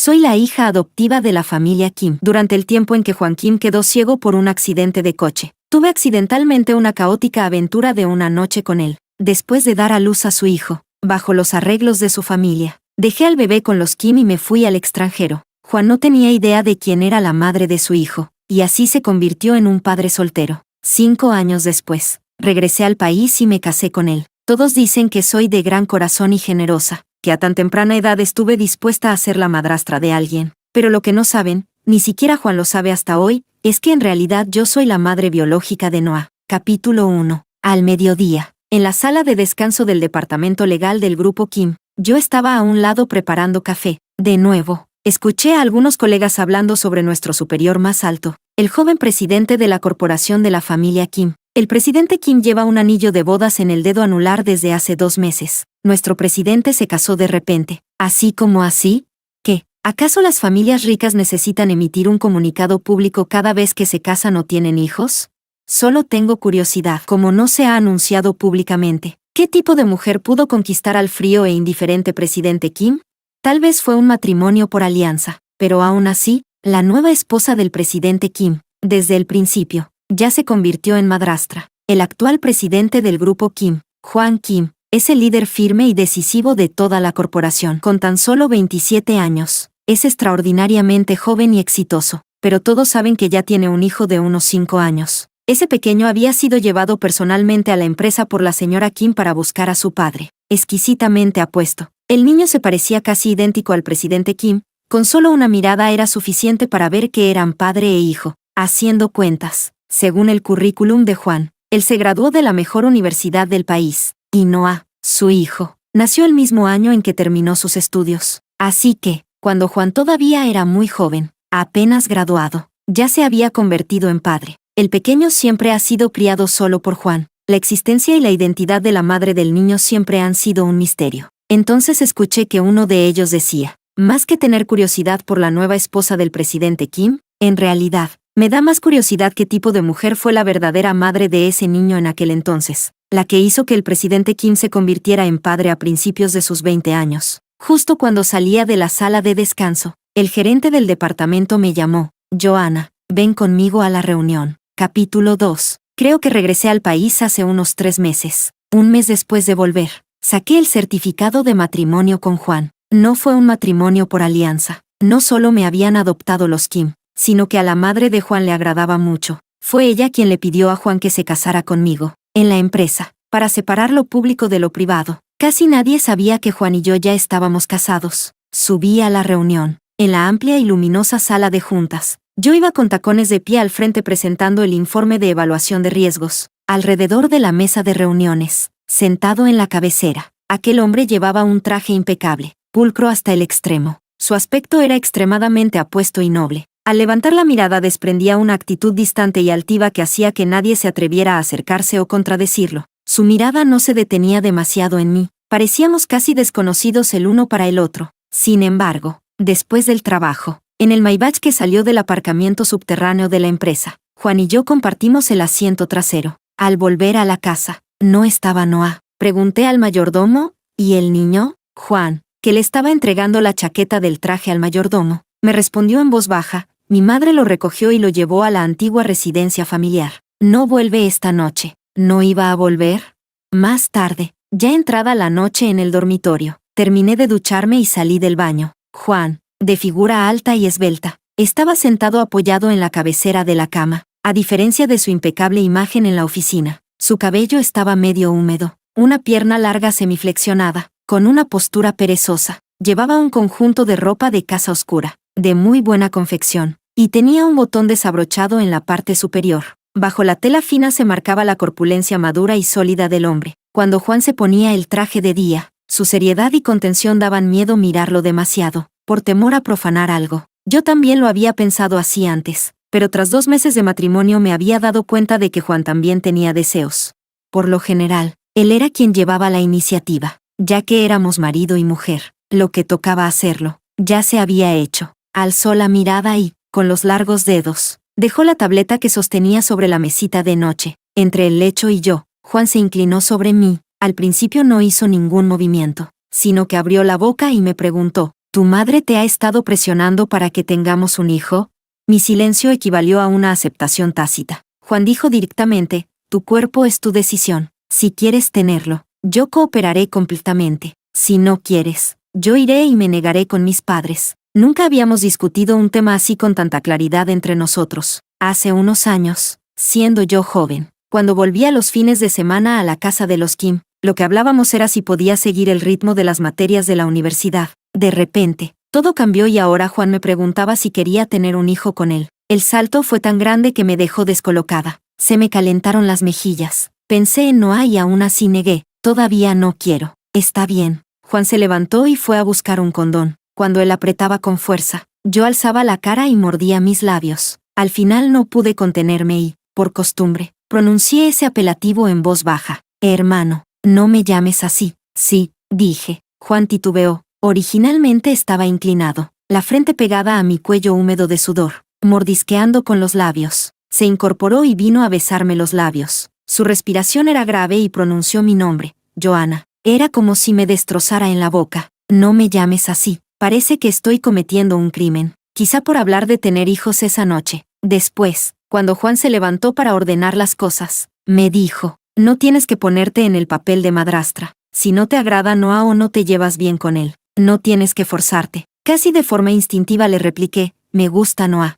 Soy la hija adoptiva de la familia Kim. Durante el tiempo en que Juan Kim quedó ciego por un accidente de coche, tuve accidentalmente una caótica aventura de una noche con él. Después de dar a luz a su hijo, bajo los arreglos de su familia, dejé al bebé con los Kim y me fui al extranjero. Juan no tenía idea de quién era la madre de su hijo, y así se convirtió en un padre soltero. 5 años después, regresé al país y me casé con él. Todos dicen que soy de gran corazón y generosa, que a tan temprana edad estuve dispuesta a ser la madrastra de alguien. Pero lo que no saben, ni siquiera Juan lo sabe hasta hoy, es que en realidad yo soy la madre biológica de Noah. Capítulo 1. Al mediodía, en la sala de descanso del departamento legal del grupo Kim, yo estaba a un lado preparando café. De nuevo, escuché a algunos colegas hablando sobre nuestro superior más alto, el joven presidente de la corporación de la familia Kim. El presidente Kim lleva un anillo de bodas en el dedo anular desde hace 2 meses. Nuestro presidente se casó de repente. ¿Así como así? ¿Qué? ¿Acaso las familias ricas necesitan emitir un comunicado público cada vez que se casan o tienen hijos? Solo tengo curiosidad. Como no se ha anunciado públicamente, ¿qué tipo de mujer pudo conquistar al frío e indiferente presidente Kim? Tal vez fue un matrimonio por alianza, pero aún así, la nueva esposa del presidente Kim, desde el principio, ya se convirtió en madrastra. El actual presidente del grupo Kim, Juan Kim, es el líder firme y decisivo de toda la corporación. Con tan solo 27 años, es extraordinariamente joven y exitoso, pero todos saben que ya tiene un hijo de unos 5 años. Ese pequeño había sido llevado personalmente a la empresa por la señora Kim para buscar a su padre. Exquisitamente apuesto. El niño se parecía casi idéntico al presidente Kim, con solo una mirada era suficiente para ver que eran padre e hijo. Haciendo cuentas, según el currículum de Juan, él se graduó de la mejor universidad del país, y Noah, su hijo, nació el mismo año en que terminó sus estudios. Así que, cuando Juan todavía era muy joven, apenas graduado, ya se había convertido en padre. El pequeño siempre ha sido criado solo por Juan. La existencia y la identidad de la madre del niño siempre han sido un misterio. Entonces escuché que uno de ellos decía, más que tener curiosidad por la nueva esposa del presidente Kim, en realidad, me da más curiosidad qué tipo de mujer fue la verdadera madre de ese niño en aquel entonces, la que hizo que el presidente Kim se convirtiera en padre a principios de sus 20 años. Justo cuando salía de la sala de descanso, el gerente del departamento me llamó, Joanna, ven conmigo a la reunión. Capítulo 2. Creo que regresé al país hace unos 3 meses. Un mes después de volver, saqué el certificado de matrimonio con Juan. No fue un matrimonio por alianza. No solo me habían adoptado los Kim, sino que a la madre de Juan le agradaba mucho. Fue ella quien le pidió a Juan que se casara conmigo, en la empresa, para separar lo público de lo privado. Casi nadie sabía que Juan y yo ya estábamos casados. Subí a la reunión, en la amplia y luminosa sala de juntas. Yo iba con tacones de pie al frente presentando el informe de evaluación de riesgos. Alrededor de la mesa de reuniones, sentado en la cabecera, aquel hombre llevaba un traje impecable, pulcro hasta el extremo. Su aspecto era extremadamente apuesto y noble. Al levantar la mirada desprendía una actitud distante y altiva que hacía que nadie se atreviera a acercarse o contradecirlo. Su mirada no se detenía demasiado en mí. Parecíamos casi desconocidos el uno para el otro. Sin embargo, después del trabajo, en el Maybach que salió del aparcamiento subterráneo de la empresa, Juan y yo compartimos el asiento trasero. Al volver a la casa, no estaba Noah. Pregunté al mayordomo, ¿y el niño? Juan, que le estaba entregando la chaqueta del traje al mayordomo, me respondió en voz baja, mi madre lo recogió y lo llevó a la antigua residencia familiar. No vuelve esta noche. ¿No iba a volver? Más tarde, ya entrada la noche en el dormitorio, terminé de ducharme y salí del baño. Juan, de figura alta y esbelta, estaba sentado apoyado en la cabecera de la cama. A diferencia de su impecable imagen en la oficina, su cabello estaba medio húmedo, una pierna larga semiflexionada, con una postura perezosa. Llevaba un conjunto de ropa de casa oscura, de muy buena confección, y tenía un botón desabrochado en la parte superior. Bajo la tela fina se marcaba la corpulencia madura y sólida del hombre. Cuando Juan se ponía el traje de día, su seriedad y contención daban miedo mirarlo demasiado, por temor a profanar algo. Yo también lo había pensado así antes, pero tras 2 meses de matrimonio me había dado cuenta de que Juan también tenía deseos. Por lo general, él era quien llevaba la iniciativa, ya que éramos marido y mujer. Lo que tocaba hacerlo, ya se había hecho. Alzó la mirada y, con los largos dedos, dejó la tableta que sostenía sobre la mesita de noche. Entre el lecho y yo, Juan se inclinó sobre mí. Al principio no hizo ningún movimiento, sino que abrió la boca y me preguntó, ¿Tu madre te ha estado presionando para que tengamos un hijo? Mi silencio equivalió a una aceptación tácita. Juan dijo directamente, tu cuerpo es tu decisión. Si quieres tenerlo, yo cooperaré completamente. Si no quieres, yo iré y me negaré con mis padres. Nunca habíamos discutido un tema así con tanta claridad entre nosotros. Hace unos años, siendo yo joven, cuando volvía los fines de semana a la casa de los Kim, lo que hablábamos era si podía seguir el ritmo de las materias de la universidad. De repente, todo cambió y ahora Juan me preguntaba si quería tener un hijo con él. El salto fue tan grande que me dejó descolocada. Se me calentaron las mejillas. Pensé en Noah y aún así negué. Todavía no quiero. Está bien. Juan se levantó y fue a buscar un condón. Cuando él apretaba con fuerza, yo alzaba la cara y mordía mis labios. Al final no pude contenerme y, por costumbre, pronuncié ese apelativo en voz baja. Hermano, no me llames así. Sí, dije. Juan titubeó. Originalmente estaba inclinado, la frente pegada a mi cuello húmedo de sudor, mordisqueando con los labios. Se incorporó y vino a besarme los labios. Su respiración era grave y pronunció mi nombre, Joanna. Era como si me destrozara en la boca. No me llames así. Parece que estoy cometiendo un crimen. Quizá por hablar de tener hijos esa noche. Después, cuando Juan se levantó para ordenar las cosas, me dijo, no tienes que ponerte en el papel de madrastra. Si no te agrada Noah o no te llevas bien con él, no tienes que forzarte. Casi de forma instintiva le repliqué, me gusta Noah.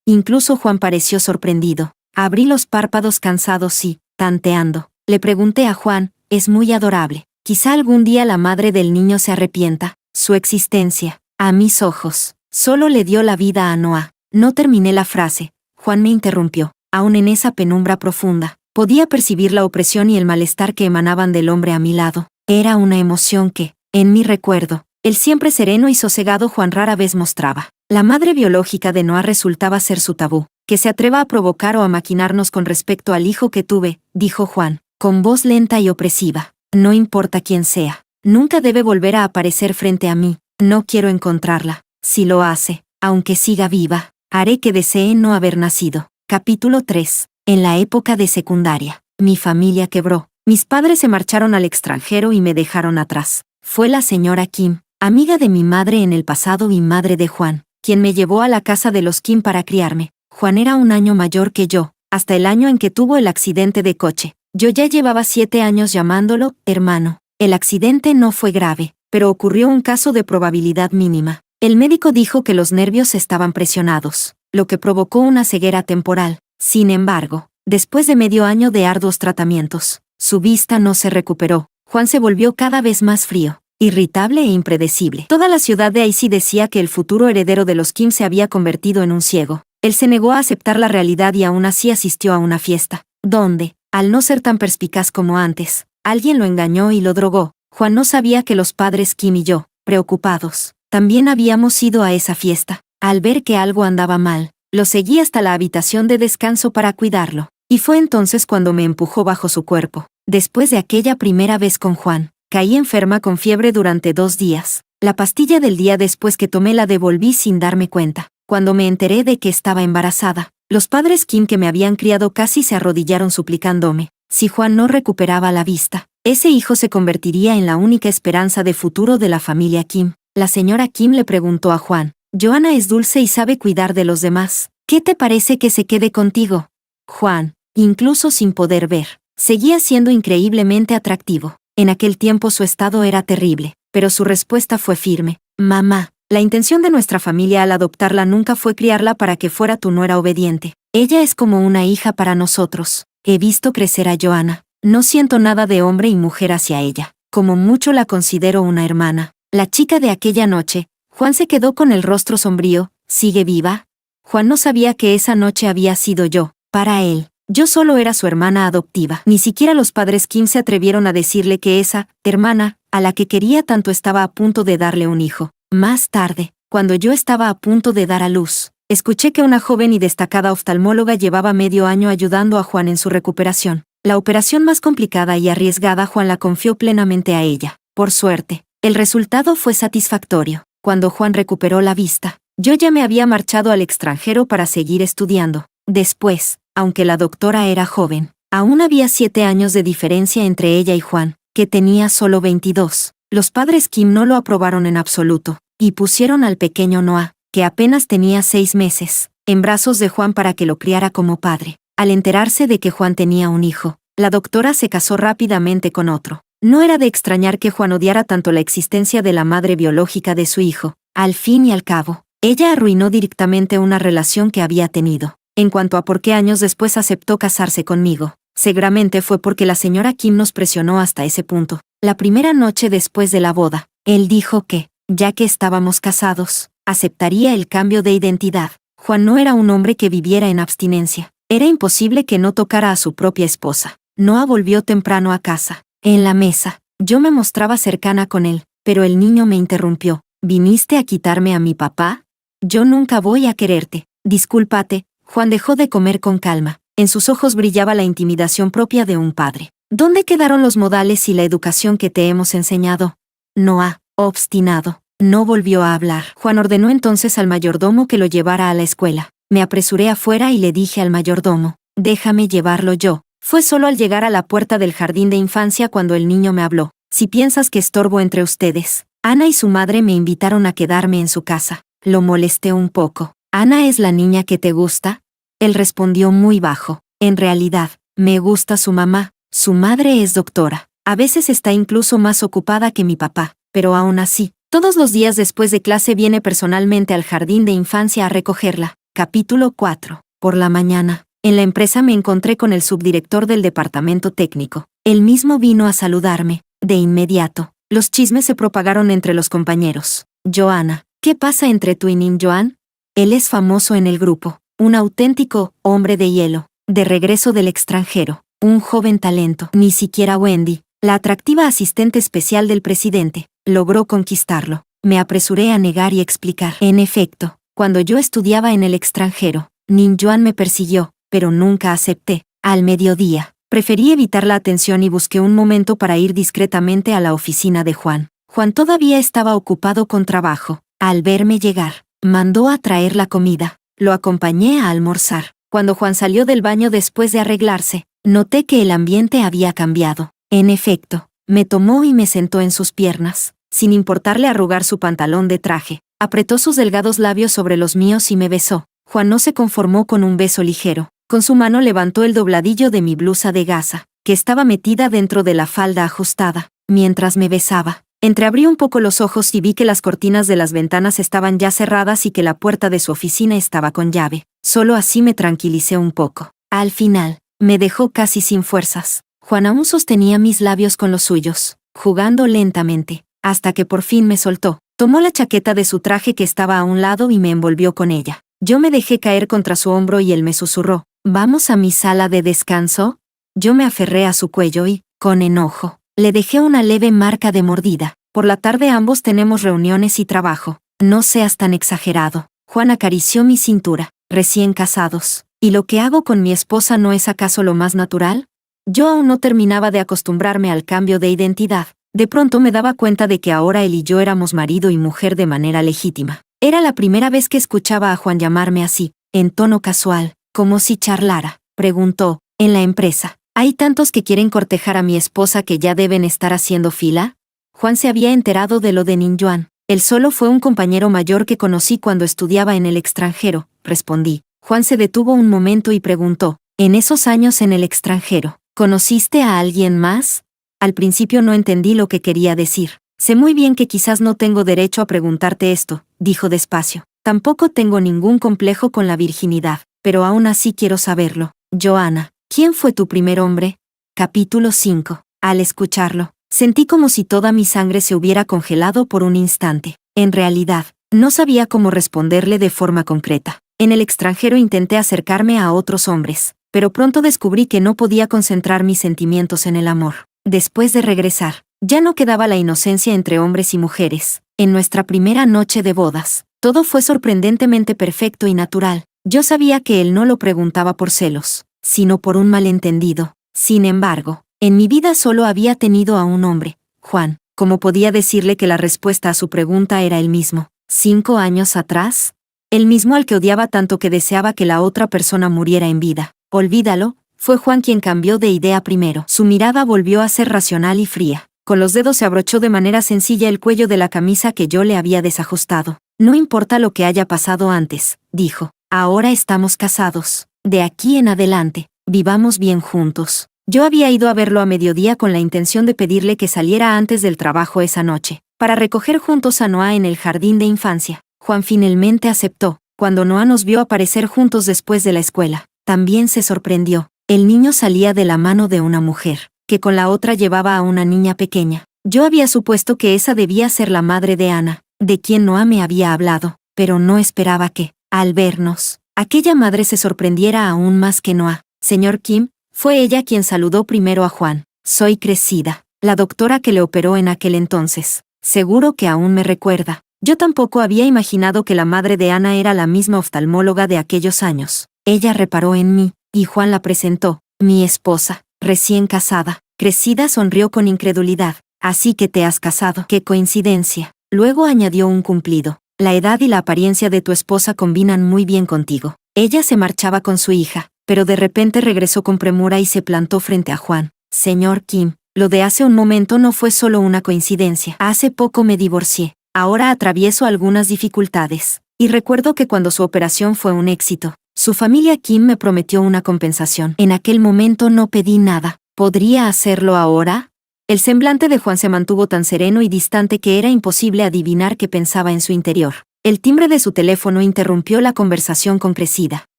Incluso Juan pareció sorprendido. Abrí los párpados cansados y, tanteando, le pregunté a Juan, es muy adorable. Quizá algún día la madre del niño se arrepienta. Su existencia, a mis ojos, solo le dio la vida a Noah. No terminé la frase. Juan me interrumpió. Aún en esa penumbra profunda, podía percibir la opresión y el malestar que emanaban del hombre a mi lado. Era una emoción que, en mi recuerdo, el siempre sereno y sosegado Juan rara vez mostraba. La madre biológica de Noah resultaba ser su tabú. Que se atreva a provocar o a maquinarnos con respecto al hijo que tuve, dijo Juan, con voz lenta y opresiva. No importa quién sea. Nunca debe volver a aparecer frente a mí. No quiero encontrarla. Si lo hace, aunque siga viva, haré que desee no haber nacido. Capítulo 3. En la época de secundaria, mi familia quebró. Mis padres se marcharon al extranjero y me dejaron atrás. Fue la señora Kim, amiga de mi madre en el pasado y madre de Juan, quien me llevó a la casa de los Kim para criarme. Juan era un año mayor que yo, hasta el año en que tuvo el accidente de coche. Yo ya llevaba 7 años llamándolo hermano. El accidente no fue grave, pero ocurrió un caso de probabilidad mínima. El médico dijo que los nervios estaban presionados, lo que provocó una ceguera temporal. Sin embargo, después de medio año de arduos tratamientos, su vista no se recuperó. Juan se volvió cada vez más frío, irritable e impredecible. Toda la ciudad de Aichi decía que el futuro heredero de los Kim se había convertido en un ciego. Él se negó a aceptar la realidad y aún así asistió a una fiesta, donde, al no ser tan perspicaz como antes, alguien lo engañó y lo drogó. Juan no sabía que los padres Kim y yo, preocupados, también habíamos ido a esa fiesta. Al ver que algo andaba mal, lo seguí hasta la habitación de descanso para cuidarlo, y fue entonces cuando me empujó bajo su cuerpo. Después de aquella primera vez con Juan, caí enferma con fiebre durante 2 días. La pastilla del día después que tomé la devolví sin darme cuenta. Cuando me enteré de que estaba embarazada, los padres Kim que me habían criado casi se arrodillaron suplicándome. Si Juan no recuperaba la vista, ese hijo se convertiría en la única esperanza de futuro de la familia Kim. La señora Kim le preguntó a Juan, Joanna es dulce y sabe cuidar de los demás. ¿Qué te parece que se quede contigo? Juan, incluso sin poder ver, seguía siendo increíblemente atractivo. En aquel tiempo su estado era terrible, pero su respuesta fue firme. Mamá, la intención de nuestra familia al adoptarla nunca fue criarla para que fuera tu nuera obediente. Ella es como una hija para nosotros. He visto crecer a Joanna. No siento nada de hombre y mujer hacia ella. Como mucho la considero una hermana. La chica de aquella noche. Juan se quedó con el rostro sombrío. ¿Sigue viva? Juan no sabía que esa noche había sido yo. Para él, yo solo era su hermana adoptiva. Ni siquiera los padres Kim se atrevieron a decirle que esa hermana, a la que quería tanto, estaba a punto de darle un hijo. Más tarde, cuando yo estaba a punto de dar a luz, escuché que una joven y destacada oftalmóloga llevaba medio año ayudando a Juan en su recuperación. La operación más complicada y arriesgada Juan la confió plenamente a ella. Por suerte, el resultado fue satisfactorio. Cuando Juan recuperó la vista, yo ya me había marchado al extranjero para seguir estudiando. Después, aunque la doctora era joven, aún había 7 años de diferencia entre ella y Juan, que tenía solo 22. Los padres Kim no lo aprobaron en absoluto. y pusieron al pequeño Noah, que apenas tenía 6 meses, en brazos de Juan para que lo criara como padre. Al enterarse de que Juan tenía un hijo, la doctora se casó rápidamente con otro. No era de extrañar que Juan odiara tanto la existencia de la madre biológica de su hijo. Al fin y al cabo, ella arruinó directamente una relación que había tenido. En cuanto a por qué años después aceptó casarse conmigo, seguramente fue porque la señora Kim nos presionó hasta ese punto. La primera noche después de la boda, él dijo que, ya que estábamos casados, aceptaría el cambio de identidad. Juan no era un hombre que viviera en abstinencia. Era imposible que no tocara a su propia esposa. Noah volvió temprano a casa. En la mesa, yo me mostraba cercana con él, pero el niño me interrumpió. ¿Viniste a quitarme a mi papá? Yo nunca voy a quererte. Discúlpate. Juan dejó de comer con calma. En sus ojos brillaba la intimidación propia de un padre. ¿Dónde quedaron los modales y la educación que te hemos enseñado? Noah, obstinado, no volvió a hablar. Juan ordenó entonces al mayordomo que lo llevara a la escuela. Me apresuré afuera y le dije al mayordomo, déjame llevarlo yo. Fue solo al llegar a la puerta del jardín de infancia cuando el niño me habló. Si piensas que estorbo entre ustedes. Ana y su madre me invitaron a quedarme en su casa. Lo molesté un poco. ¿Ana es la niña que te gusta? Él respondió muy bajo. En realidad, me gusta su mamá. Su madre es doctora. A veces está incluso más ocupada que mi papá, pero aún así, todos los días después de clase viene personalmente al jardín de infancia a recogerla. Capítulo 4. Por la mañana, en la empresa me encontré con el subdirector del departamento técnico. Él mismo vino a saludarme. De inmediato, los chismes se propagaron entre los compañeros. Joanna, ¿qué pasa entre tú y Nim Joan? Él es famoso en el grupo, un auténtico hombre de hielo, de regreso del extranjero, un joven talento. Ni siquiera Wendy, la atractiva asistente especial del presidente, logró conquistarlo. Me apresuré a negar y explicar. En efecto, cuando yo estudiaba en el extranjero, Nim Joan me persiguió, pero nunca acepté. Al mediodía, preferí evitar la atención y busqué un momento para ir discretamente a la oficina de Juan. Juan todavía estaba ocupado con trabajo. Al verme llegar, mandó a traer la comida. Lo acompañé a almorzar. Cuando Juan salió del baño después de arreglarse, noté que el ambiente había cambiado. En efecto, me tomó y me sentó en sus piernas, sin importarle arrugar su pantalón de traje. Apretó sus delgados labios sobre los míos y me besó. Juan no se conformó con un beso ligero. Con su mano levantó el dobladillo de mi blusa de gasa, que estaba metida dentro de la falda ajustada, mientras me besaba. Entreabrí un poco los ojos y vi que las cortinas de las ventanas estaban ya cerradas y que la puerta de su oficina estaba con llave. Solo así me tranquilicé un poco. Al final, me dejó casi sin fuerzas. Juan aún sostenía mis labios con los suyos, jugando lentamente, hasta que por fin me soltó. Tomó la chaqueta de su traje que estaba a un lado y me envolvió con ella. Yo me dejé caer contra su hombro y él me susurró, ¿vamos a mi sala de descanso? Yo me aferré a su cuello y, con enojo, le dejé una leve marca de mordida. Por la tarde ambos tenemos reuniones y trabajo. No seas tan exagerado. Juan acarició mi cintura. Recién casados. ¿Y lo que hago con mi esposa no es acaso lo más natural? Yo aún no terminaba de acostumbrarme al cambio de identidad. De pronto me daba cuenta de que ahora él y yo éramos marido y mujer de manera legítima. Era la primera vez que escuchaba a Juan llamarme así, en tono casual, como si charlara. Preguntó, ¿en la empresa hay tantos que quieren cortejar a mi esposa que ya deben estar haciendo fila? Juan se había enterado de lo de Nim Joan. Él solo fue un compañero mayor que conocí cuando estudiaba en el extranjero, respondí. Juan se detuvo un momento y preguntó, ¿en esos años en el extranjero, conociste a alguien más? Al principio no entendí lo que quería decir. Sé muy bien que quizás no tengo derecho a preguntarte esto, dijo despacio. Tampoco tengo ningún complejo con la virginidad, pero aún así quiero saberlo. Joanna, ¿quién fue tu primer hombre? Capítulo 5. Al escucharlo, sentí como si toda mi sangre se hubiera congelado por un instante. En realidad, no sabía cómo responderle de forma concreta. En el extranjero intenté acercarme a otros hombres, pero pronto descubrí que no podía concentrar mis sentimientos en el amor. Después de regresar, ya no quedaba la inocencia entre hombres y mujeres. En nuestra primera noche de bodas, todo fue sorprendentemente perfecto y natural. Yo sabía que él no lo preguntaba por celos, sino por un malentendido. Sin embargo, en mi vida solo había tenido a un hombre, Juan. ¿Cómo podía decirle que la respuesta a su pregunta era el mismo? 5 años atrás, el mismo al que odiaba tanto que deseaba que la otra persona muriera en vida. Olvídalo, fue Juan quien cambió de idea primero. Su mirada volvió a ser racional y fría. Con los dedos se abrochó de manera sencilla el cuello de la camisa que yo le había desajustado. No importa lo que haya pasado antes, dijo. Ahora estamos casados. De aquí en adelante, vivamos bien juntos. Yo había ido a verlo a mediodía con la intención de pedirle que saliera antes del trabajo esa noche, para recoger juntos a Noah en el jardín de infancia. Juan finalmente aceptó. Cuando Noah nos vio aparecer juntos después de la escuela, también se sorprendió. El niño salía de la mano de una mujer, que con la otra llevaba a una niña pequeña. Yo había supuesto que esa debía ser la madre de Ana, de quien Noah me había hablado, pero no esperaba que, al vernos, aquella madre se sorprendiera aún más que Noah. Señor Kim, fue ella quien saludó primero a Juan. Soy Cressida, la doctora que le operó en aquel entonces. Seguro que aún me recuerda. Yo tampoco había imaginado que la madre de Ana era la misma oftalmóloga de aquellos años. Ella reparó en mí, y Juan la presentó, mi esposa, recién casada. Cressida sonrió con incredulidad. Así que te has casado. ¡Qué coincidencia! Luego añadió un cumplido. La edad y la apariencia de tu esposa combinan muy bien contigo. Ella se marchaba con su hija, pero de repente regresó con premura y se plantó frente a Juan. Señor Kim, lo de hace un momento no fue solo una coincidencia. Hace poco me divorcié. Ahora atravieso algunas dificultades. Y recuerdo que cuando su operación fue un éxito, su familia Kim me prometió una compensación. En aquel momento no pedí nada. ¿Podría hacerlo ahora? El semblante de Juan se mantuvo tan sereno y distante que era imposible adivinar qué pensaba en su interior. El timbre de su teléfono interrumpió la conversación con Cressida.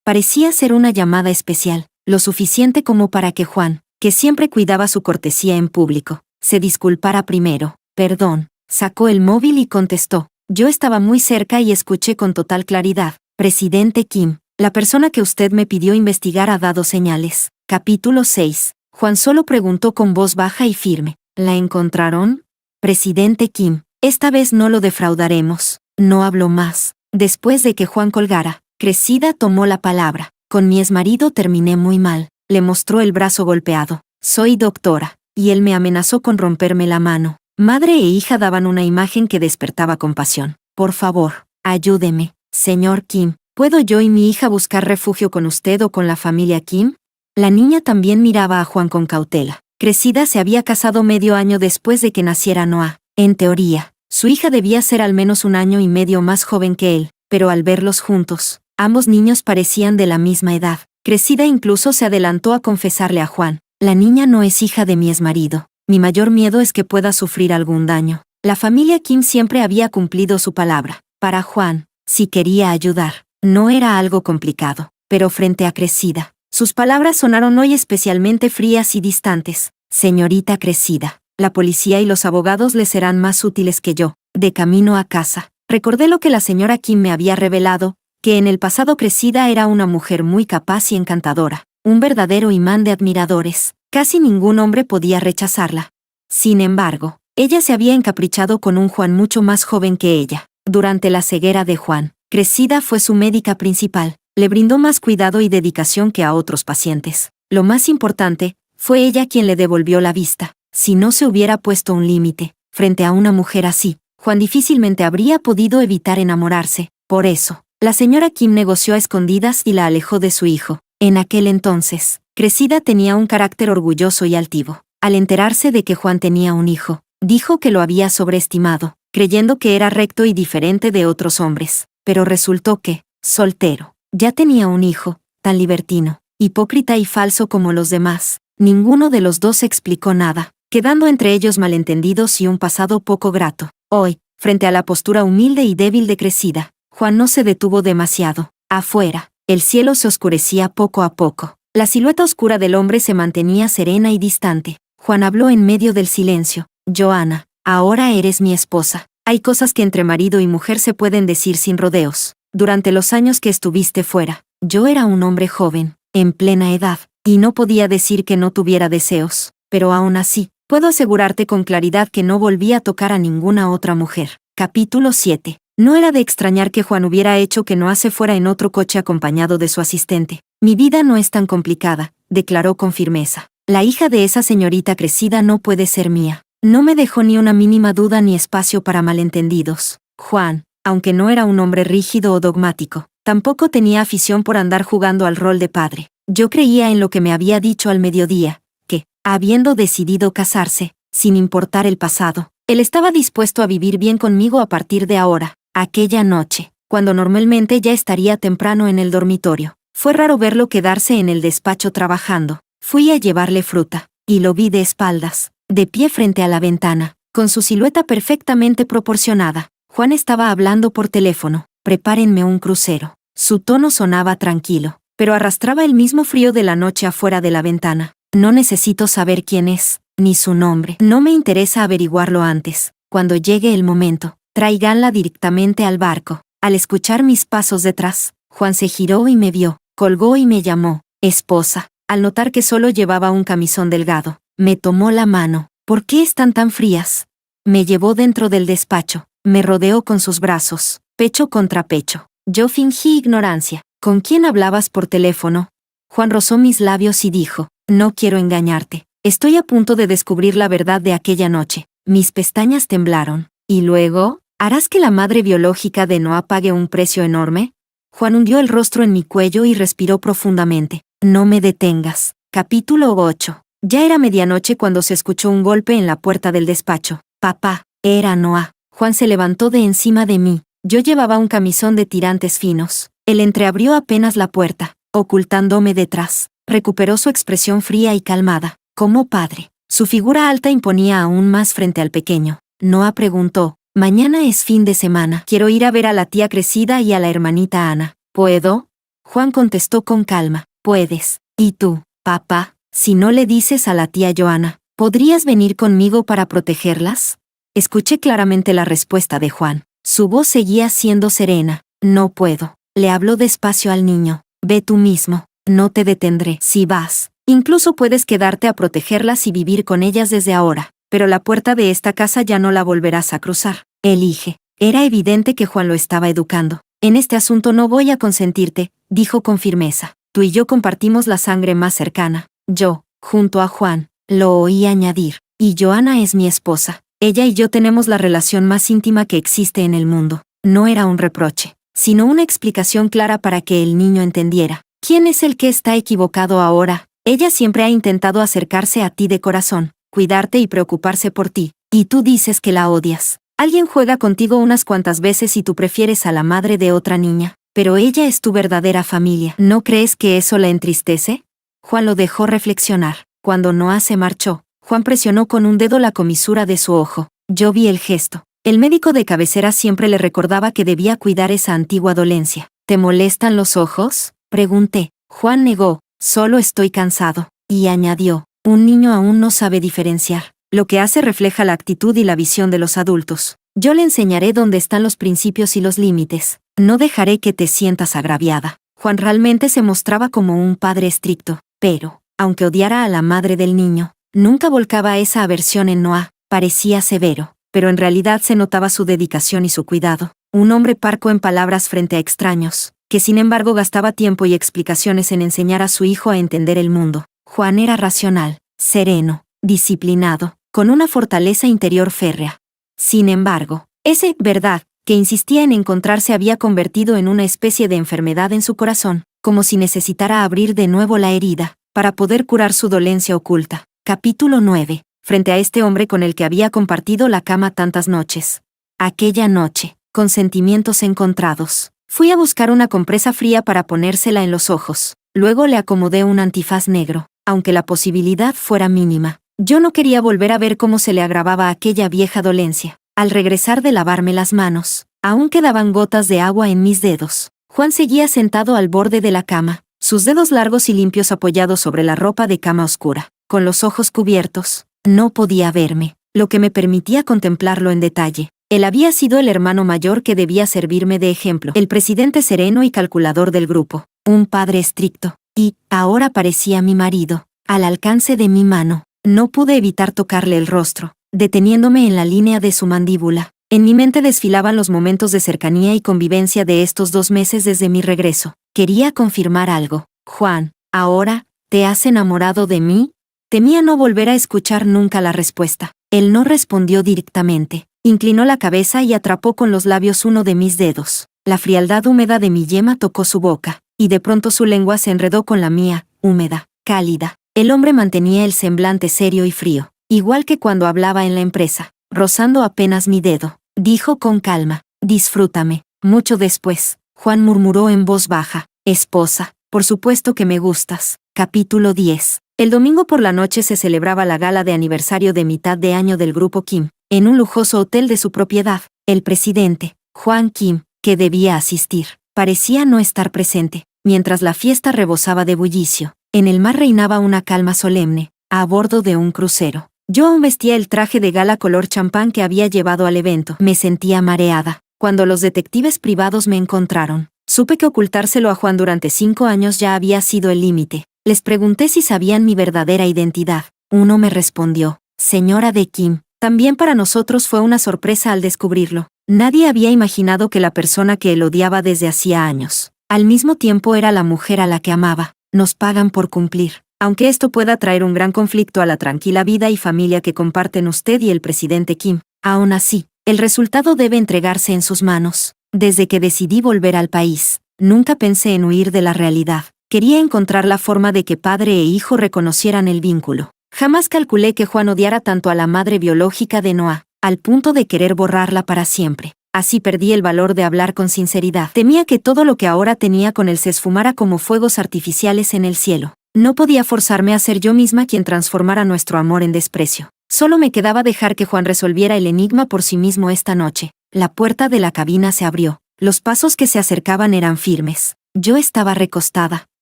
Parecía ser una llamada especial, lo suficiente como para que Juan, que siempre cuidaba su cortesía en público, se disculpara primero. Perdón. Sacó el móvil y contestó. Yo estaba muy cerca y escuché con total claridad. Presidente Kim, la persona que usted me pidió investigar ha dado señales. Capítulo 6. Juan solo preguntó con voz baja y firme. ¿La encontraron? Presidente Kim, esta vez no lo defraudaremos. No habló más. Después de que Juan colgara, Cressida tomó la palabra. Con mi exmarido terminé muy mal. Le mostró el brazo golpeado. Soy doctora, y él me amenazó con romperme la mano. Madre e hija daban una imagen que despertaba compasión. Por favor, ayúdeme, señor Kim. ¿Puedo yo y mi hija buscar refugio con usted o con la familia Kim? La niña también miraba a Juan con cautela. Cressida se había casado medio año después de que naciera Noah. En teoría, su hija debía ser al menos un año y medio más joven que él, pero al verlos juntos, ambos niños parecían de la misma edad. Cressida incluso se adelantó a confesarle a Juan. La niña no es hija de mi exmarido. Mi mayor miedo es que pueda sufrir algún daño. La familia Kim siempre había cumplido su palabra. Para Juan, si quería ayudar, no era algo complicado. Pero frente a Cressida, sus palabras sonaron hoy especialmente frías y distantes. Señorita Cressida, la policía y los abogados le serán más útiles que yo. De camino a casa, recordé lo que la señora Kim me había revelado, que en el pasado Cressida era una mujer muy capaz y encantadora, un verdadero imán de admiradores. Casi ningún hombre podía rechazarla. Sin embargo, ella se había encaprichado con un Juan mucho más joven que ella. Durante la ceguera de Juan, Cressida fue su médica principal. Le brindó más cuidado y dedicación que a otros pacientes. Lo más importante, fue ella quien le devolvió la vista. Si no se hubiera puesto un límite, frente a una mujer así, Juan difícilmente habría podido evitar enamorarse. Por eso, la señora Kim negoció a escondidas y la alejó de su hijo. En aquel entonces, Cressida tenía un carácter orgulloso y altivo. Al enterarse de que Juan tenía un hijo, dijo que lo había sobreestimado, creyendo que era recto y diferente de otros hombres. Pero resultó que, soltero, ya tenía un hijo, tan libertino, hipócrita y falso como los demás. Ninguno de los dos explicó nada, quedando entre ellos malentendidos y un pasado poco grato. Hoy, frente a la postura humilde y débil de Cressida, Juan no se detuvo demasiado. Afuera, el cielo se oscurecía poco a poco. La silueta oscura del hombre se mantenía serena y distante. Juan habló en medio del silencio. Johanna, ahora eres mi esposa. Hay cosas que entre marido y mujer se pueden decir sin rodeos. Durante los años que estuviste fuera, yo era un hombre joven, en plena edad, y no podía decir que no tuviera deseos. Pero aún así, puedo asegurarte con claridad que no volví a tocar a ninguna otra mujer. Capítulo 7. No era de extrañar que Juan hubiera hecho que Noah se fuera en otro coche acompañado de su asistente. Mi vida no es tan complicada, declaró con firmeza. La hija de esa señorita Cressida no puede ser mía. No me dejó ni una mínima duda ni espacio para malentendidos. Juan, aunque no era un hombre rígido o dogmático, tampoco tenía afición por andar jugando al rol de padre. Yo creía en lo que me había dicho al mediodía, que, habiendo decidido casarse, sin importar el pasado. Él estaba dispuesto a vivir bien conmigo a partir de ahora. Aquella noche, cuando normalmente ya estaría temprano en el dormitorio, fue raro verlo quedarse en el despacho trabajando. Fui a llevarle fruta, y lo vi de espaldas, de pie frente a la ventana, con su silueta perfectamente proporcionada. Juan estaba hablando por teléfono. Prepárenme un crucero. Su tono sonaba tranquilo, pero arrastraba el mismo frío de la noche afuera de la ventana. No necesito saber quién es, ni su nombre. No me interesa averiguarlo antes. Cuando llegue el momento, tráiganla directamente al barco. Al escuchar mis pasos detrás, Juan se giró y me vio, colgó y me llamó esposa. Al notar que solo llevaba un camisón delgado, me tomó la mano. ¿Por qué están tan frías? Me llevó dentro del despacho, me rodeó con sus brazos, pecho contra pecho. Yo fingí ignorancia. ¿Con quién hablabas por teléfono? Juan rozó mis labios y dijo, no quiero engañarte. Estoy a punto de descubrir la verdad de aquella noche. Mis pestañas temblaron. ¿Y luego? ¿Harás que la madre biológica de Noah pague un precio enorme? Juan hundió el rostro en mi cuello y respiró profundamente. No me detengas. Capítulo 8. Ya era medianoche cuando se escuchó un golpe en la puerta del despacho. Papá, era Noah. Juan se levantó de encima de mí. Yo llevaba un camisón de tirantes finos. Él entreabrió apenas la puerta, ocultándome detrás. Recuperó su expresión fría y calmada, como padre. Su figura alta imponía aún más frente al pequeño. Noah preguntó, mañana es fin de semana. Quiero ir a ver a la tía crecida y a la hermanita Ana. ¿Puedo? Juan contestó con calma. Puedes. ¿Y tú, papá? Si no le dices a la tía Joana, ¿podrías venir conmigo para protegerlas? Escuché claramente la respuesta de Juan. Su voz seguía siendo serena. No puedo. Le habló despacio al niño. Ve tú mismo. No te detendré. Si vas, incluso puedes quedarte a protegerlas y vivir con ellas desde ahora. Pero la puerta de esta casa ya no la volverás a cruzar. Elige. Era evidente que Juan lo estaba educando. En este asunto no voy a consentirte, dijo con firmeza. Tú y yo compartimos la sangre más cercana. Yo, junto a Juan, lo oí añadir. Y Joana es mi esposa. Ella y yo tenemos la relación más íntima que existe en el mundo. No era un reproche, sino una explicación clara para que el niño entendiera. ¿Quién es el que está equivocado ahora? Ella siempre ha intentado acercarse a ti de corazón, cuidarte y preocuparse por ti. Y tú dices que la odias. Alguien juega contigo unas cuantas veces y tú prefieres a la madre de otra niña. Pero ella es tu verdadera familia. ¿No crees que eso la entristece? Juan lo dejó reflexionar. Cuando Noah se marchó, Juan presionó con un dedo la comisura de su ojo. Yo vi el gesto. El médico de cabecera siempre le recordaba que debía cuidar esa antigua dolencia. ¿Te molestan los ojos? Pregunté. Juan negó. Solo estoy cansado. Y añadió. Un niño aún no sabe diferenciar. Lo que hace refleja la actitud y la visión de los adultos. Yo le enseñaré dónde están los principios y los límites. No dejaré que te sientas agraviada. Juan realmente se mostraba como un padre estricto, pero, aunque odiara a la madre del niño, nunca volcaba esa aversión en Noah. Parecía severo, pero en realidad se notaba su dedicación y su cuidado. Un hombre parco en palabras frente a extraños, que sin embargo gastaba tiempo y explicaciones en enseñar a su hijo a entender el mundo. Juan era racional, sereno, disciplinado, con una fortaleza interior férrea. Sin embargo, ese verdad que insistía en encontrarse había convertido en una especie de enfermedad en su corazón, como si necesitara abrir de nuevo la herida, para poder curar su dolencia oculta. Capítulo 9. Frente a este hombre con el que había compartido la cama tantas noches. Aquella noche, con sentimientos encontrados, fui a buscar una compresa fría para ponérsela en los ojos. Luego le acomodé un antifaz negro, aunque la posibilidad fuera mínima. Yo no quería volver a ver cómo se le agravaba aquella vieja dolencia. Al regresar de lavarme las manos, aún quedaban gotas de agua en mis dedos. Juan seguía sentado al borde de la cama, sus dedos largos y limpios apoyados sobre la ropa de cama oscura. Con los ojos cubiertos, no podía verme, lo que me permitía contemplarlo en detalle. Él había sido el hermano mayor que debía servirme de ejemplo, el presidente sereno y calculador del grupo, un padre estricto, y, ahora parecía mi marido, al alcance de mi mano. No pude evitar tocarle el rostro, deteniéndome en la línea de su mandíbula. En mi mente desfilaban los momentos de cercanía y convivencia de estos 2 meses desde mi regreso. Quería confirmar algo. Juan, ¿ahora te has enamorado de mí? Temía no volver a escuchar nunca la respuesta. Él no respondió directamente. Inclinó la cabeza y atrapó con los labios uno de mis dedos. La frialdad húmeda de mi yema tocó su boca, y de pronto su lengua se enredó con la mía, húmeda, cálida. El hombre mantenía el semblante serio y frío, igual que cuando hablaba en la empresa, rozando apenas mi dedo. Dijo con calma, disfrútame. Mucho después, Juan murmuró en voz baja, esposa, por supuesto que me gustas. Capítulo 10. El domingo por la noche se celebraba la gala de aniversario de mitad de año del grupo Kim, en un lujoso hotel de su propiedad. El presidente, Juan Kim, que debía asistir, parecía no estar presente, mientras la fiesta rebosaba de bullicio. En el mar reinaba una calma solemne, a bordo de un crucero. Yo aún vestía el traje de gala color champán que había llevado al evento. Me sentía mareada. Cuando los detectives privados me encontraron, supe que ocultárselo a Juan durante 5 años ya había sido el límite. Les pregunté si sabían mi verdadera identidad. Uno me respondió, señora de Kim. También para nosotros fue una sorpresa al descubrirlo. Nadie había imaginado que la persona que él odiaba desde hacía años, al mismo tiempo era la mujer a la que amaba. Nos pagan por cumplir. Aunque esto pueda traer un gran conflicto a la tranquila vida y familia que comparten usted y el presidente Kim, aún así, el resultado debe entregarse en sus manos. Desde que decidí volver al país, nunca pensé en huir de la realidad. Quería encontrar la forma de que padre e hijo reconocieran el vínculo. Jamás calculé que Juan odiara tanto a la madre biológica de Noah, al punto de querer borrarla para siempre. Así perdí el valor de hablar con sinceridad. Temía que todo lo que ahora tenía con él se esfumara como fuegos artificiales en el cielo. No podía forzarme a ser yo misma quien transformara nuestro amor en desprecio. Solo me quedaba dejar que Juan resolviera el enigma por sí mismo esta noche. La puerta de la cabina se abrió. Los pasos que se acercaban eran firmes. Yo estaba recostada,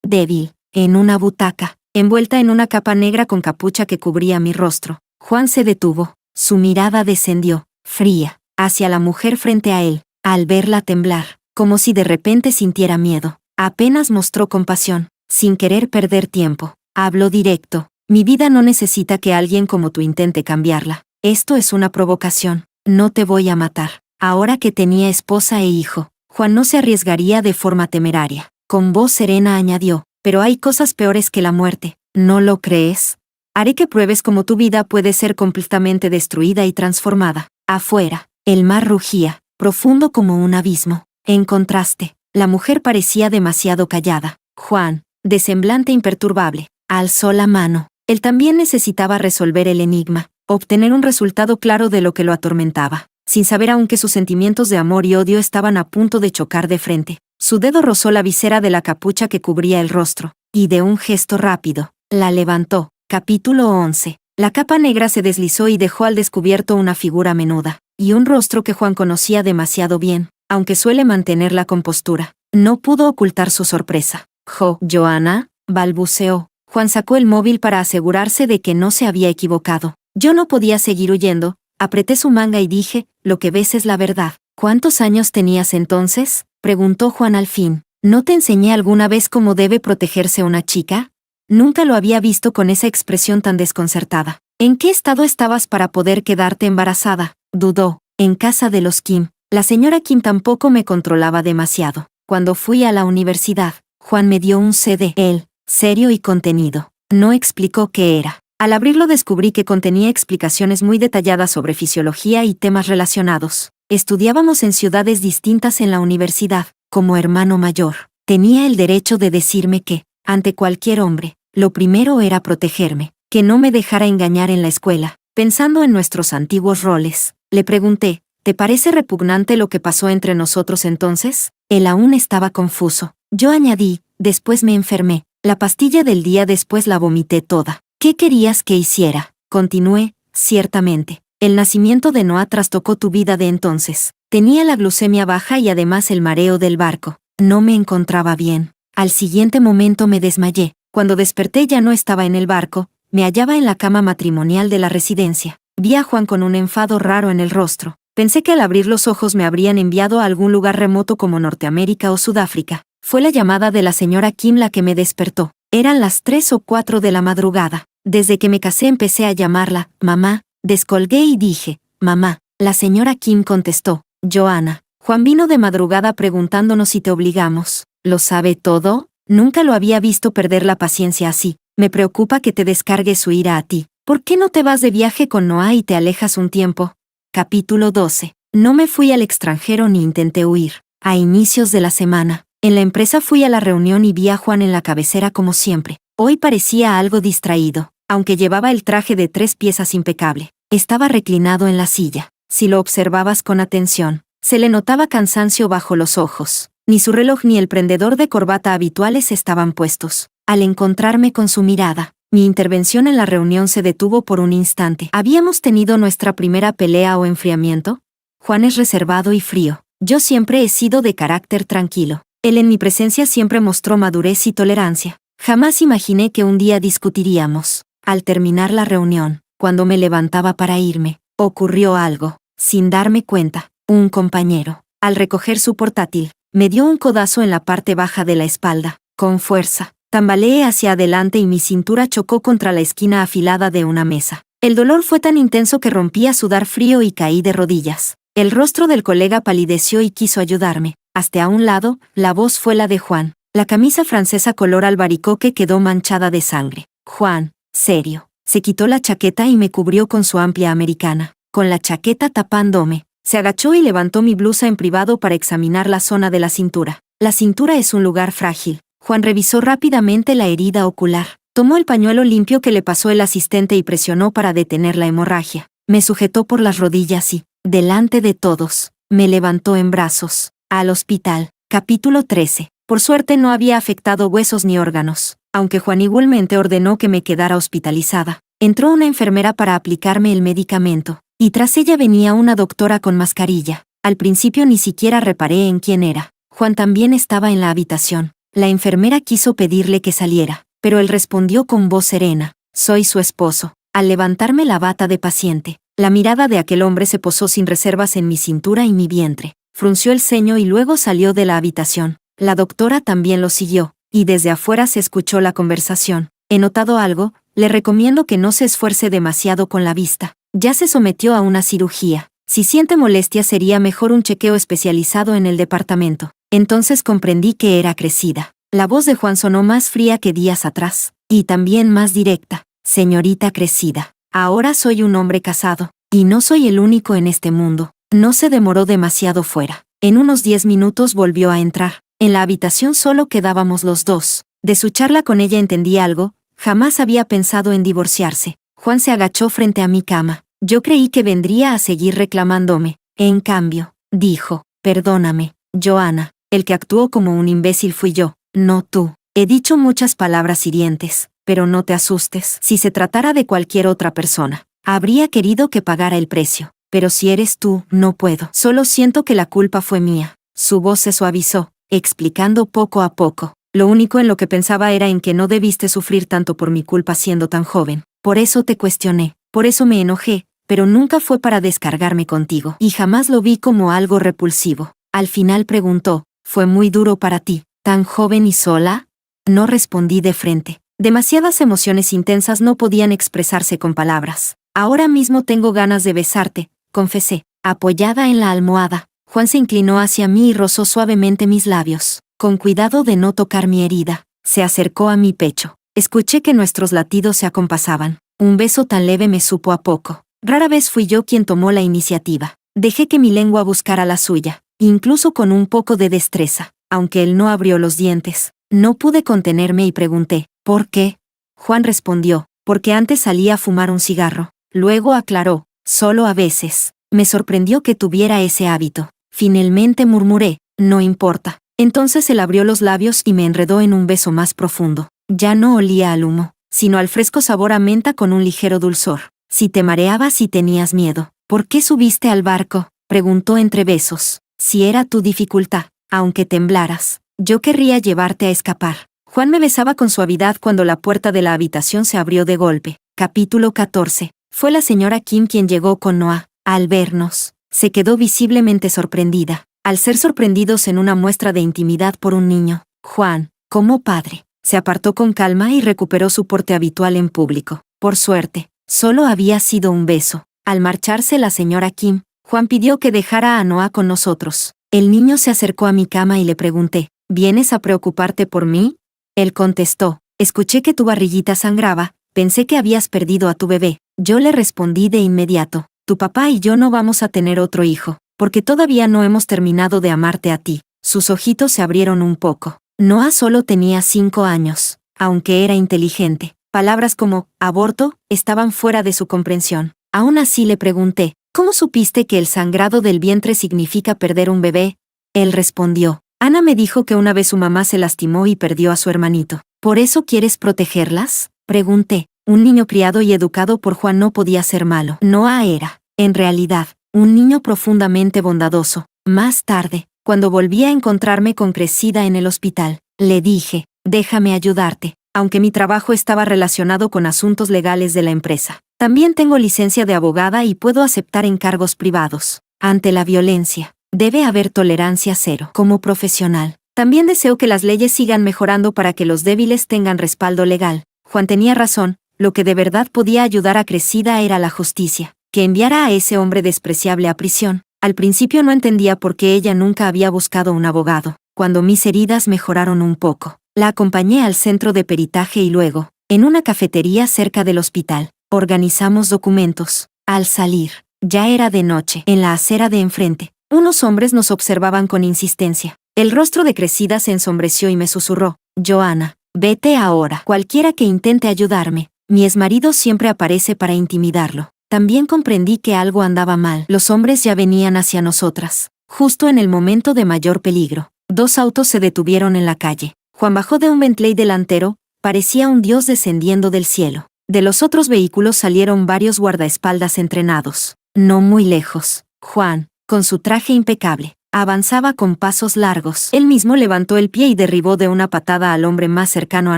débil, en una butaca, envuelta en una capa negra con capucha que cubría mi rostro. Juan se detuvo. Su mirada descendió, fría, hacia la mujer frente a él. Al verla temblar, como si de repente sintiera miedo, apenas mostró compasión. Sin querer perder tiempo, habló directo. Mi vida no necesita que alguien como tú intente cambiarla. Esto es una provocación. No te voy a matar. Ahora que tenía esposa e hijo, Juan no se arriesgaría de forma temeraria. Con voz serena añadió, pero hay cosas peores que la muerte. ¿No lo crees? Haré que pruebes cómo tu vida puede ser completamente destruida y transformada. Afuera, el mar rugía, profundo como un abismo. En contraste, la mujer parecía demasiado callada. Juan, de semblante imperturbable, alzó la mano. Él también necesitaba resolver el enigma, obtener un resultado claro de lo que lo atormentaba, sin saber aún que sus sentimientos de amor y odio estaban a punto de chocar de frente. Su dedo rozó la visera de la capucha que cubría el rostro, y de un gesto rápido, la levantó. Capítulo 11. La capa negra se deslizó y dejó al descubierto una figura menuda, y un rostro que Juan conocía demasiado bien, aunque suele mantener la compostura. No pudo ocultar su sorpresa. Joana, balbuceó. Juan sacó el móvil para asegurarse de que no se había equivocado. Yo no podía seguir huyendo, apreté su manga y dije, lo que ves es la verdad. ¿Cuántos años tenías entonces?, preguntó Juan al fin. ¿No te enseñé alguna vez cómo debe protegerse una chica? Nunca lo había visto con esa expresión tan desconcertada. ¿En qué estado estabas para poder quedarte embarazada?, dudó. En casa de los Kim. La señora Kim tampoco me controlaba demasiado. Cuando fui a la universidad, Juan me dio un CD. Él, serio y contenido, no explicó qué era. Al abrirlo descubrí que contenía explicaciones muy detalladas sobre fisiología y temas relacionados. Estudiábamos en ciudades distintas en la universidad. Como hermano mayor, tenía el derecho de decirme que, ante cualquier hombre, lo primero era protegerme, que no me dejara engañar en la escuela. Pensando en nuestros antiguos roles, le pregunté, ¿te parece repugnante lo que pasó entre nosotros entonces? Él aún estaba confuso. Yo añadí, después me enfermé. La pastilla del día después la vomité toda. ¿Qué querías que hiciera? Continué, ciertamente. El nacimiento de Noah trastocó tu vida de entonces. Tenía la glucemia baja y además el mareo del barco. No me encontraba bien. Al siguiente momento me desmayé. Cuando desperté ya no estaba en el barco, me hallaba en la cama matrimonial de la residencia. Vi a Juan con un enfado raro en el rostro. Pensé que al abrir los ojos me habrían enviado a algún lugar remoto como Norteamérica o Sudáfrica. Fue la llamada de la señora Kim la que me despertó. Eran las 3 o 4 de la madrugada. Desde que me casé empecé a llamarla, mamá. Descolgué y dije, mamá. La señora Kim contestó, Joana. Juan vino de madrugada preguntándonos si te obligamos. ¿Lo sabe todo? Nunca lo había visto perder la paciencia así. Me preocupa que te descargue su ira a ti. ¿Por qué no te vas de viaje con Noah y te alejas un tiempo? Capítulo 12. No me fui al extranjero ni intenté huir. A inicios de la semana, en la empresa fui a la reunión y vi a Juan en la cabecera como siempre. Hoy parecía algo distraído. aunque llevaba el traje de 3 piezas impecable. Estaba reclinado en la silla. Si lo observabas con atención, se le notaba cansancio bajo los ojos. Ni su reloj ni el prendedor de corbata habituales estaban puestos. Al encontrarme con su mirada, mi intervención en la reunión se detuvo por un instante. ¿Habíamos tenido nuestra primera pelea o enfriamiento? Juan es reservado y frío. Yo siempre he sido de carácter tranquilo. Él en mi presencia siempre mostró madurez y tolerancia. Jamás imaginé que un día discutiríamos. Al terminar la reunión, cuando me levantaba para irme, ocurrió algo. Sin darme cuenta, un compañero, al recoger su portátil, me dio un codazo en la parte baja de la espalda. Con fuerza, tambaleé hacia adelante y mi cintura chocó contra la esquina afilada de una mesa. El dolor fue tan intenso que rompí a sudar frío y caí de rodillas. El rostro del colega palideció y quiso ayudarme. Hasta a un lado, la voz fue la de Juan. La camisa francesa color albaricoque quedó manchada de sangre. Juan, serio, se quitó la chaqueta y me cubrió con su amplia americana. Con la chaqueta tapándome, se agachó y levantó mi blusa en privado para examinar la zona de la cintura. La cintura es un lugar frágil. Juan revisó rápidamente la herida ocular. Tomó el pañuelo limpio que le pasó el asistente y presionó para detener la hemorragia. Me sujetó por las rodillas y, delante de todos, me levantó en brazos. Al hospital. Capítulo 13. Por suerte no había afectado huesos ni órganos, aunque Juan igualmente ordenó que me quedara hospitalizada. Entró una enfermera para aplicarme el medicamento, y tras ella venía una doctora con mascarilla. Al principio ni siquiera reparé en quién era. Juan también estaba en la habitación. La enfermera quiso pedirle que saliera, pero él respondió con voz serena: «Soy su esposo». Al levantarme la bata de paciente, la mirada de aquel hombre se posó sin reservas en mi cintura y mi vientre. Frunció el ceño y luego salió de la habitación. La doctora también lo siguió, y desde afuera se escuchó la conversación. «He notado algo, le recomiendo que no se esfuerce demasiado con la vista. Ya se sometió a una cirugía. Si siente molestia sería mejor un chequeo especializado en el departamento». Entonces comprendí que era crecida. La voz de Juan sonó más fría que días atrás, y también más directa. «Señorita Crecida, ahora soy un hombre casado, y no soy el único en este mundo». No se demoró demasiado fuera. En unos 10 minutos volvió a entrar. En la habitación solo quedábamos los dos. De su charla con ella entendí algo. Jamás había pensado en divorciarse. Juan se agachó frente a mi cama. Yo creí que vendría a seguir reclamándome. En cambio, dijo: «Perdóname, Johanna. El que actuó como un imbécil fui yo, no tú. He dicho muchas palabras hirientes, pero no te asustes. Si se tratara de cualquier otra persona, habría querido que pagara el precio. Pero si eres tú, no puedo. Solo siento que la culpa fue mía». Su voz se suavizó, explicando poco a poco: «Lo único en lo que pensaba era en que no debiste sufrir tanto por mi culpa siendo tan joven. Por eso te cuestioné, por eso me enojé, pero nunca fue para descargarme contigo. Y jamás lo vi como algo repulsivo». Al final preguntó: «¿Fue muy duro para ti, tan joven y sola?» No respondí de frente. Demasiadas emociones intensas no podían expresarse con palabras. «Ahora mismo tengo ganas de besarte», confesé, apoyada en la almohada. Juan se inclinó hacia mí y rozó suavemente mis labios, con cuidado de no tocar mi herida. Se acercó a mi pecho. Escuché que nuestros latidos se acompasaban. Un beso tan leve me supo a poco. Rara vez fui yo quien tomó la iniciativa. Dejé que mi lengua buscara la suya, incluso con un poco de destreza. Aunque él no abrió los dientes, no pude contenerme y pregunté: «¿Por qué?». Juan respondió: «Porque antes salía a fumar un cigarro». Luego aclaró: «Solo a veces». Me sorprendió que tuviera ese hábito. Finalmente murmuré: «No importa». Entonces él abrió los labios y me enredó en un beso más profundo. Ya no olía al humo, sino al fresco sabor a menta con un ligero dulzor. «Si te mareabas y tenías miedo, ¿por qué subiste al barco?», preguntó entre besos. «Si era tu dificultad, aunque temblaras, yo querría llevarte a escapar». Juan me besaba con suavidad cuando la puerta de la habitación se abrió de golpe. Capítulo 14. Fue la señora Kim quien llegó con Noah. Al vernos, se quedó visiblemente sorprendida. Al ser sorprendidos en una muestra de intimidad por un niño, Juan, como padre, se apartó con calma y recuperó su porte habitual en público. Por suerte, solo había sido un beso. Al marcharse la señora Kim, Juan pidió que dejara a Noah con nosotros. El niño se acercó a mi cama y le pregunté: «¿Vienes a preocuparte por mí?». Él contestó: «Escuché que tu barriguita sangraba, pensé que habías perdido a tu bebé». Yo le respondí de inmediato: «Tu papá y yo no vamos a tener otro hijo, porque todavía no hemos terminado de amarte a ti». Sus ojitos se abrieron un poco. Noah solo tenía 5 años, aunque era inteligente. Palabras como aborto estaban fuera de su comprensión. Aún así le pregunté, ¿cómo supiste que el sangrado del vientre significa perder un bebé? Él respondió, Ana me dijo que una vez su mamá se lastimó y perdió a su hermanito. ¿Por eso quieres protegerlas? Pregunté. Un niño criado y educado por Juan no podía ser malo. Noah era, en realidad, un niño profundamente bondadoso. Más tarde, cuando volví a encontrarme con Cressida en el hospital, le dije, déjame ayudarte, aunque mi trabajo estaba relacionado con asuntos legales de la empresa. También tengo licencia de abogada y puedo aceptar encargos privados. Ante la violencia, debe haber tolerancia cero. Como profesional, también deseo que las leyes sigan mejorando para que los débiles tengan respaldo legal. Juan tenía razón, lo que de verdad podía ayudar a Cressida era la justicia. Que enviara a ese hombre despreciable a prisión. Al principio no entendía por qué ella nunca había buscado un abogado. Cuando mis heridas mejoraron un poco, la acompañé al centro de peritaje y luego, en una cafetería cerca del hospital, organizamos documentos. Al salir, ya era de noche. En la acera de enfrente, unos hombres nos observaban con insistencia. El rostro de Cressida se ensombreció y me susurró, Joanna, vete ahora. Cualquiera que intente ayudarme, mi exmarido siempre aparece para intimidarlo. También comprendí que algo andaba mal. Los hombres ya venían hacia nosotras. Justo en el momento de mayor peligro, 2 autos se detuvieron en la calle. Juan bajó de un Bentley delantero, parecía un dios descendiendo del cielo. De los otros vehículos salieron varios guardaespaldas entrenados. No muy lejos, Juan, con su traje impecable, avanzaba con pasos largos. Él mismo levantó el pie y derribó de una patada al hombre más cercano a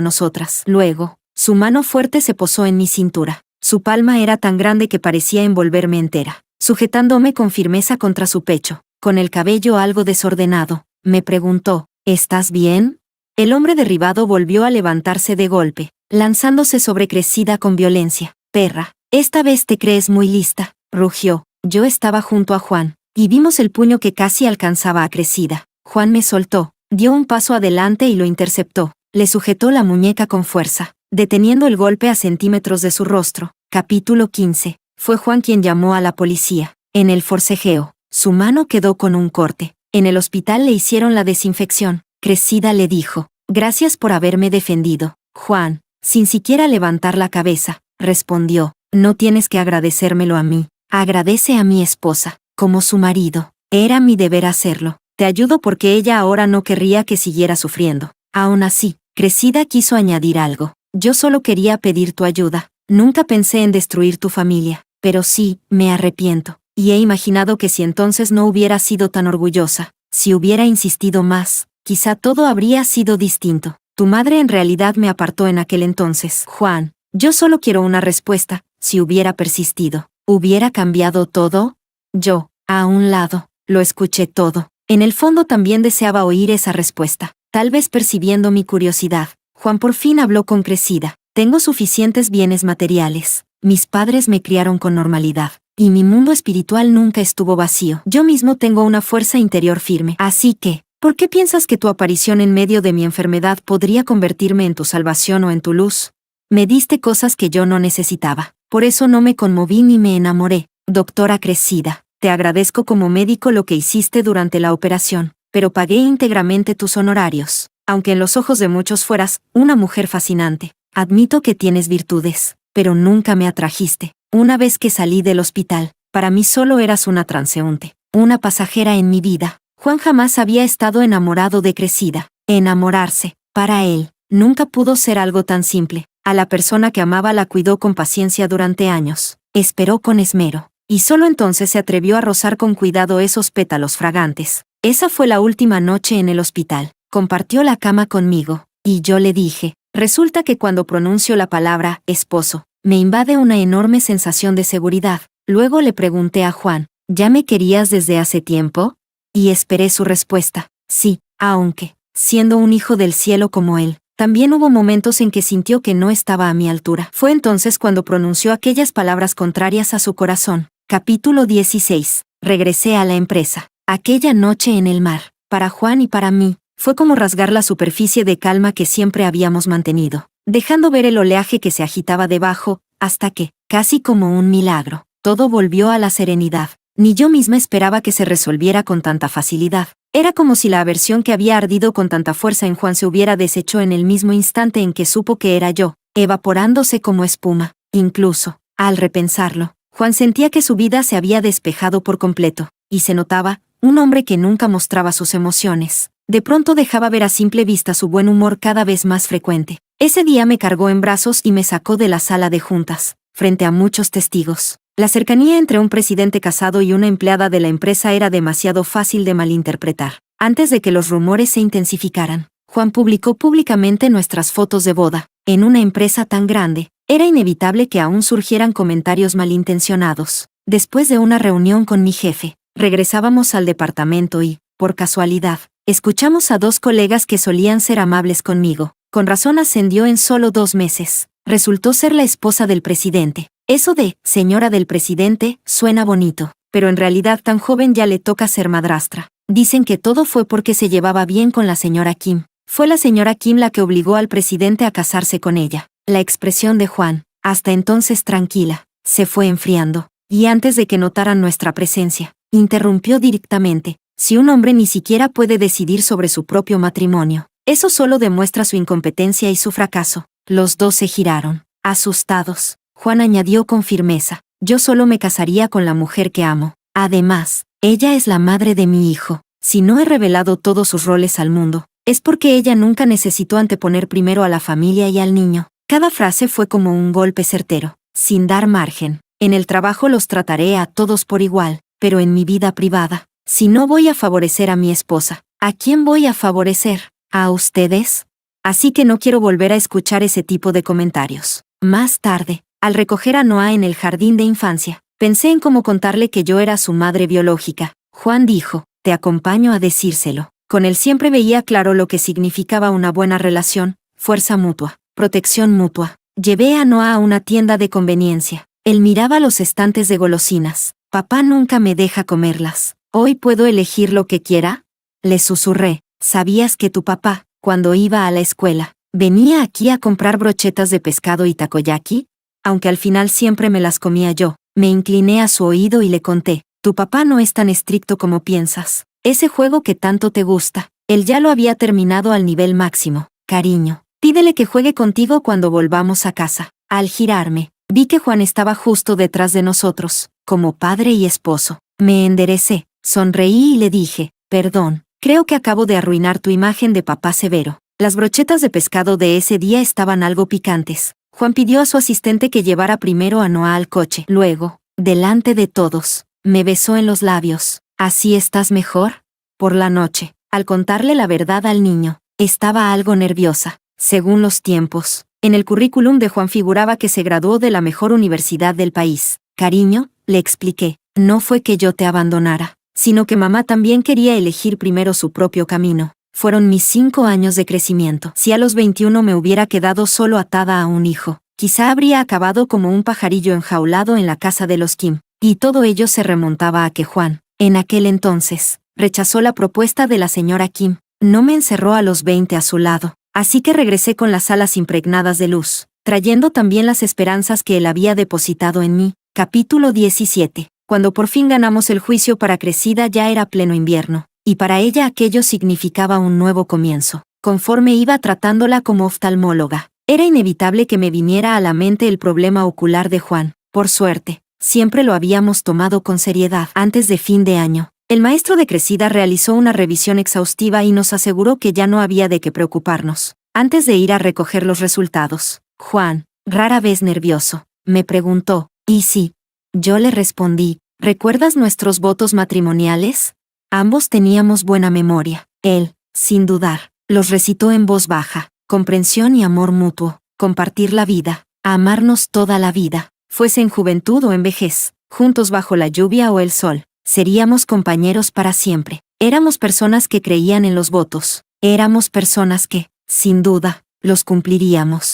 nosotras. Luego, su mano fuerte se posó en mi cintura. Su palma era tan grande que parecía envolverme entera, sujetándome con firmeza contra su pecho. Con el cabello algo desordenado, me preguntó, ¿estás bien? El hombre derribado volvió a levantarse de golpe, lanzándose sobre Cressida con violencia. Perra, esta vez te crees muy lista, rugió. Yo estaba junto a Juan, y vimos el puño que casi alcanzaba a Cressida. Juan me soltó, dio un paso adelante y lo interceptó. Le sujetó la muñeca con fuerza, deteniendo el golpe a centímetros de su rostro. Capítulo 15. Fue Juan quien llamó a la policía. En el forcejeo, su mano quedó con un corte. En el hospital le hicieron la desinfección. Cressida le dijo, gracias por haberme defendido. Juan, sin siquiera levantar la cabeza, respondió, no tienes que agradecérmelo a mí. Agradece a mi esposa, como su marido. Era mi deber hacerlo. Te ayudo porque ella ahora no querría que siguiera sufriendo. Aún así, Cressida quiso añadir algo. Yo solo quería pedir tu ayuda. Nunca pensé en destruir tu familia, pero sí, me arrepiento. Y he imaginado que si entonces no hubiera sido tan orgullosa, si hubiera insistido más, quizá todo habría sido distinto. Tu madre en realidad me apartó en aquel entonces. Juan, yo solo quiero una respuesta. Si hubiera persistido, ¿hubiera cambiado todo? Yo, a un lado, lo escuché todo. En el fondo también deseaba oír esa respuesta. Tal vez percibiendo mi curiosidad, Juan por fin habló con Cressida. Tengo suficientes bienes materiales. Mis padres me criaron con normalidad, y mi mundo espiritual nunca estuvo vacío. Yo mismo tengo una fuerza interior firme. Así que, ¿por qué piensas que tu aparición en medio de mi enfermedad podría convertirme en tu salvación o en tu luz? Me diste cosas que yo no necesitaba. Por eso no me conmoví ni me enamoré. Doctora Cressida, te agradezco como médico lo que hiciste durante la operación, pero pagué íntegramente tus honorarios. Aunque en los ojos de muchos fueras una mujer fascinante, admito que tienes virtudes, pero nunca me atrajiste. Una vez que salí del hospital, para mí solo eras una transeúnte, una pasajera en mi vida. Juan jamás había estado enamorado de Cressida. Enamorarse, para él, nunca pudo ser algo tan simple. A la persona que amaba la cuidó con paciencia durante años, esperó con esmero, y solo entonces se atrevió a rozar con cuidado esos pétalos fragantes. Esa fue la última noche en el hospital. Compartió la cama conmigo, y yo le dije, resulta que cuando pronuncio la palabra esposo, me invade una enorme sensación de seguridad. Luego le pregunté a Juan, ¿ya me querías desde hace tiempo? Y esperé su respuesta, sí, aunque, siendo un hijo del cielo como él, también hubo momentos en que sintió que no estaba a mi altura. Fue entonces cuando pronunció aquellas palabras contrarias a su corazón. Capítulo 16. Regresé a la empresa. Aquella noche en el mar, para Juan y para mí, fue como rasgar la superficie de calma que siempre habíamos mantenido, dejando ver el oleaje que se agitaba debajo, hasta que, casi como un milagro, todo volvió a la serenidad. Ni yo misma esperaba que se resolviera con tanta facilidad. Era como si la aversión que había ardido con tanta fuerza en Juan se hubiera deshecho en el mismo instante en que supo que era yo, evaporándose como espuma. Incluso, al repensarlo, Juan sentía que su vida se había despejado por completo, y se notaba, un hombre que nunca mostraba sus emociones. De pronto dejaba ver a simple vista su buen humor cada vez más frecuente. Ese día me cargó en brazos y me sacó de la sala de juntas, frente a muchos testigos. La cercanía entre un presidente casado y una empleada de la empresa era demasiado fácil de malinterpretar. Antes de que los rumores se intensificaran, Juan publicó públicamente nuestras fotos de boda. En una empresa tan grande, era inevitable que aún surgieran comentarios malintencionados. Después de una reunión con mi jefe, regresábamos al departamento y, por casualidad, escuchamos a dos colegas que solían ser amables conmigo. Con razón ascendió en solo 2 meses. Resultó ser la esposa del presidente. Eso de señora del presidente suena bonito, pero en realidad tan joven ya le toca ser madrastra. Dicen que todo fue porque se llevaba bien con la señora Kim. Fue la señora Kim la que obligó al presidente a casarse con ella. La expresión de Juan, hasta entonces tranquila, se fue enfriando, y antes de que notaran nuestra presencia, interrumpió directamente: si un hombre ni siquiera puede decidir sobre su propio matrimonio, eso solo demuestra su incompetencia y su fracaso. Los dos se giraron, asustados. Juan añadió con firmeza: yo solo me casaría con la mujer que amo. Además, ella es la madre de mi hijo. Si no he revelado todos sus roles al mundo, es porque ella nunca necesitó anteponer primero a la familia y al niño. Cada frase fue como un golpe certero, sin dar margen. En el trabajo los trataré a todos por igual, pero en mi vida privada, si no voy a favorecer a mi esposa, ¿a quién voy a favorecer? ¿A ustedes? Así que no quiero volver a escuchar ese tipo de comentarios. Más tarde, al recoger a Noah en el jardín de infancia, pensé en cómo contarle que yo era su madre biológica. Juan dijo: te acompaño a decírselo. Con él siempre veía claro lo que significaba una buena relación: fuerza mutua, protección mutua. Llevé a Noah a una tienda de conveniencia. Él miraba los estantes de golosinas. Papá nunca me deja comerlas. ¿Hoy puedo elegir lo que quiera? Le susurré. ¿Sabías que tu papá, cuando iba a la escuela, venía aquí a comprar brochetas de pescado y takoyaki? Aunque al final siempre me las comía yo, me incliné a su oído y le conté: tu papá no es tan estricto como piensas. Ese juego que tanto te gusta, él ya lo había terminado al nivel máximo. Cariño, pídele que juegue contigo cuando volvamos a casa. Al girarme, vi que Juan estaba justo detrás de nosotros, como padre y esposo. Me enderecé, sonreí y le dije: perdón, creo que acabo de arruinar tu imagen de papá severo. Las brochetas de pescado de ese día estaban algo picantes. Juan pidió a su asistente que llevara primero a Noah al coche. Luego, delante de todos, me besó en los labios. ¿Así estás mejor? Por la noche, al contarle la verdad al niño, estaba algo nerviosa. Según los tiempos, en el currículum de Juan figuraba que se graduó de la mejor universidad del país. Cariño, le expliqué, no fue que yo te abandonara, sino que mamá también quería elegir primero su propio camino. Fueron mis 5 años de crecimiento. Si a los 21 me hubiera quedado solo atada a un hijo, quizá habría acabado como un pajarillo enjaulado en la casa de los Kim. Y todo ello se remontaba a que Juan, en aquel entonces, rechazó la propuesta de la señora Kim. No me encerró a los 20 a su lado, así que regresé con las alas impregnadas de luz, trayendo también las esperanzas que él había depositado en mí. Capítulo 17. Cuando por fin ganamos el juicio para Crecida ya era pleno invierno, y para ella aquello significaba un nuevo comienzo. Conforme iba tratándola como oftalmóloga, era inevitable que me viniera a la mente el problema ocular de Juan. Por suerte, siempre lo habíamos tomado con seriedad. Antes de fin de año, el maestro de Crecida realizó una revisión exhaustiva y nos aseguró que ya no había de qué preocuparnos. Antes de ir a recoger los resultados, Juan, rara vez nervioso, me preguntó: ¿y si? Yo le respondí: ¿recuerdas nuestros votos matrimoniales? Ambos teníamos buena memoria. Él, sin dudar, los recitó en voz baja: comprensión y amor mutuo, compartir la vida, amarnos toda la vida, fuese en juventud o en vejez, juntos bajo la lluvia o el sol, seríamos compañeros para siempre. Éramos personas que creían en los votos, éramos personas que, sin duda, los cumpliríamos.